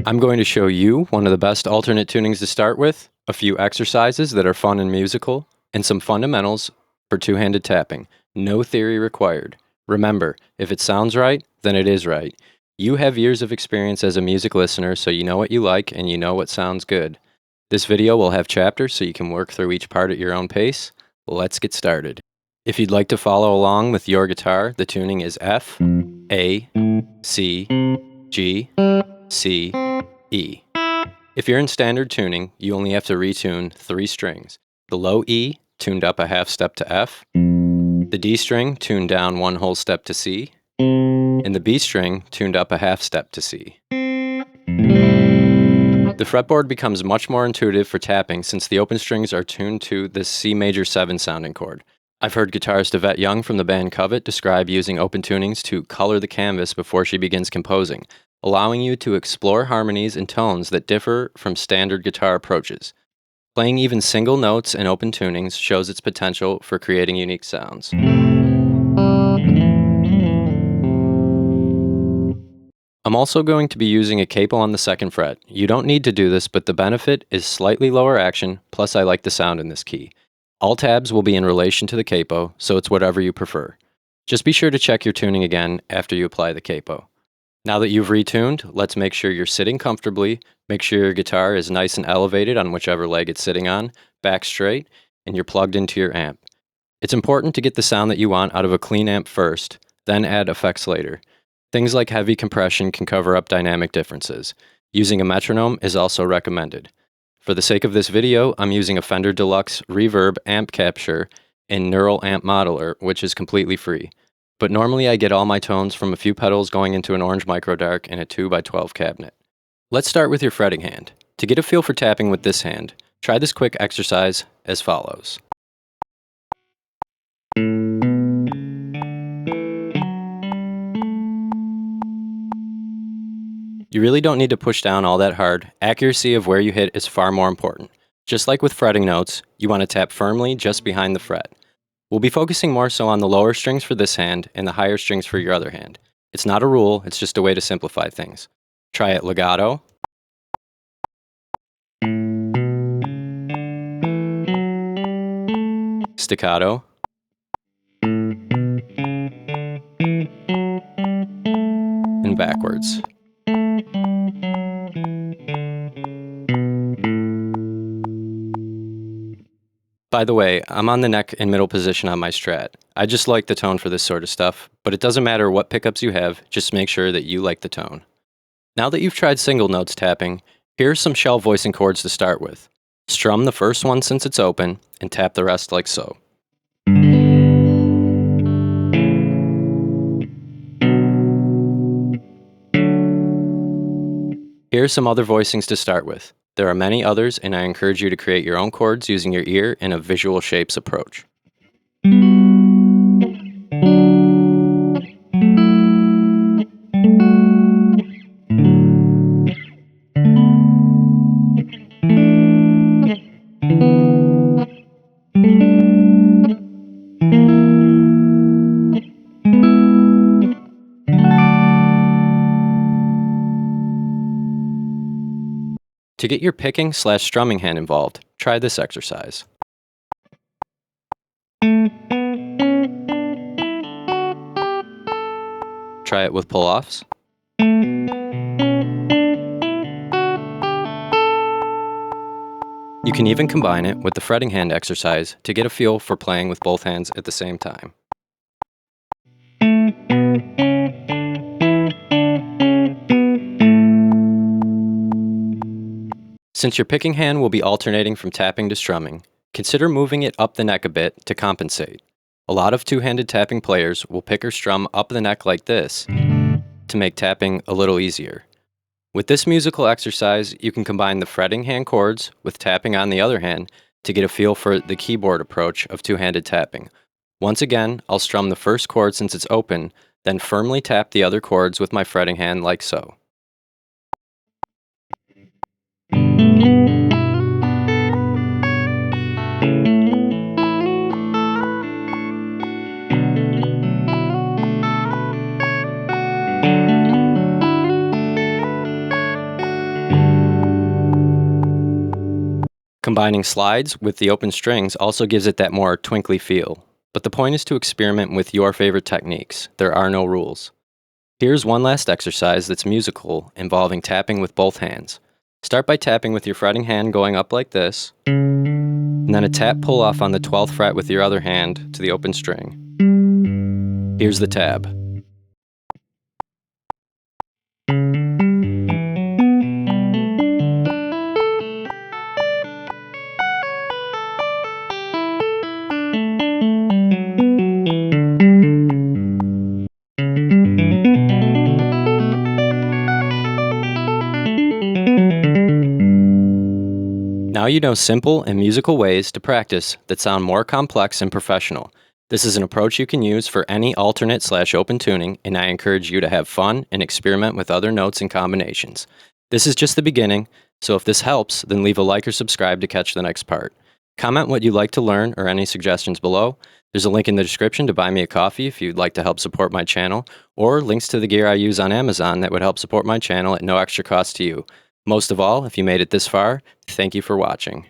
I'm going to show you one of the best alternate tunings to start with, a few exercises that are fun and musical, and some fundamentals for two-handed tapping. No theory required. Remember, if it sounds right, then it is right. You have years of experience as a music listener, so you know what you like and you know what sounds good. This video will have chapters so you can work through each part at your own pace. Let's get started. If you'd like to follow along with your guitar, the tuning is F, A, C, G, C, E. If you're in standard tuning, you only have to retune 3 strings. The low E, tuned up a half step to F, the D string, tuned down 1 whole step to C, and the B string, tuned up a half step to C. The fretboard becomes much more intuitive for tapping since the open strings are tuned to this C major 7 sounding chord. I've heard guitarist Yvette Young from the band Covet describe using open tunings to color the canvas before she begins composing, allowing you to explore harmonies and tones that differ from standard guitar approaches. Playing even single notes in open tunings shows its potential for creating unique sounds. I'm also going to be using a capo on the 2nd fret. You don't need to do this, but the benefit is slightly lower action, plus I like the sound in this key. All tabs will be in relation to the capo, so it's whatever you prefer. Just be sure to check your tuning again after you apply the capo. Now that you've retuned, let's make sure you're sitting comfortably, make sure your guitar is nice and elevated on whichever leg it's sitting on, back straight, and you're plugged into your amp. It's important to get the sound that you want out of a clean amp first, then add effects later. Things like heavy compression can cover up dynamic differences. Using a metronome is also recommended. For the sake of this video, I'm using a Fender Deluxe Reverb Amp Capture and Neural Amp Modeler, which is completely free. But normally I get all my tones from a few pedals going into an orange microdark in a 2x12 cabinet. Let's start with your fretting hand. To get a feel for tapping with this hand, try this quick exercise as follows. You really don't need to push down all that hard. Accuracy of where you hit is far more important. Just like with fretting notes, you want to tap firmly just behind the fret. We'll be focusing more so on the lower strings for this hand and the higher strings for your other hand. It's not a rule, it's just a way to simplify things. Try it legato, staccato, and backwards. By the way, I'm on the neck and middle position on my Strat. I just like the tone for this sort of stuff, but it doesn't matter what pickups you have, just make sure that you like the tone. Now that you've tried single notes tapping, here are some shell voicing chords to start with. Strum the first one since it's open, and tap the rest like so. Here are some other voicings to start with. There are many others, and I encourage you to create your own chords using your ear in a visual shapes approach. To get your picking/strumming hand involved, try this exercise. Try it with pull-offs. You can even combine it with the fretting hand exercise to get a feel for playing with both hands at the same time. Since your picking hand will be alternating from tapping to strumming, consider moving it up the neck a bit to compensate. A lot of two-handed tapping players will pick or strum up the neck like this to make tapping a little easier. With this musical exercise, you can combine the fretting hand chords with tapping on the other hand to get a feel for the keyboard approach of two-handed tapping. Once again, I'll strum the first chord since it's open, then firmly tap the other chords with my fretting hand like so. Combining slides with the open strings also gives it that more twinkly feel. But the point is to experiment with your favorite techniques. There are no rules. Here's one last exercise that's musical, involving tapping with both hands. Start by tapping with your fretting hand going up like this, and then a tap pull off on the 12th fret with your other hand to the open string. Here's the tab. Now you know simple and musical ways to practice that sound more complex and professional. This is an approach you can use for any alternate/open tuning, and I encourage you to have fun and experiment with other notes and combinations. This is just the beginning, so if this helps, then leave a like or subscribe to catch the next part. Comment what you'd like to learn or any suggestions below. There's a link in the description to buy me a coffee if you'd like to help support my channel, or links to the gear I use on Amazon that would help support my channel at no extra cost to you. Most of all, if you made it this far, thank you for watching.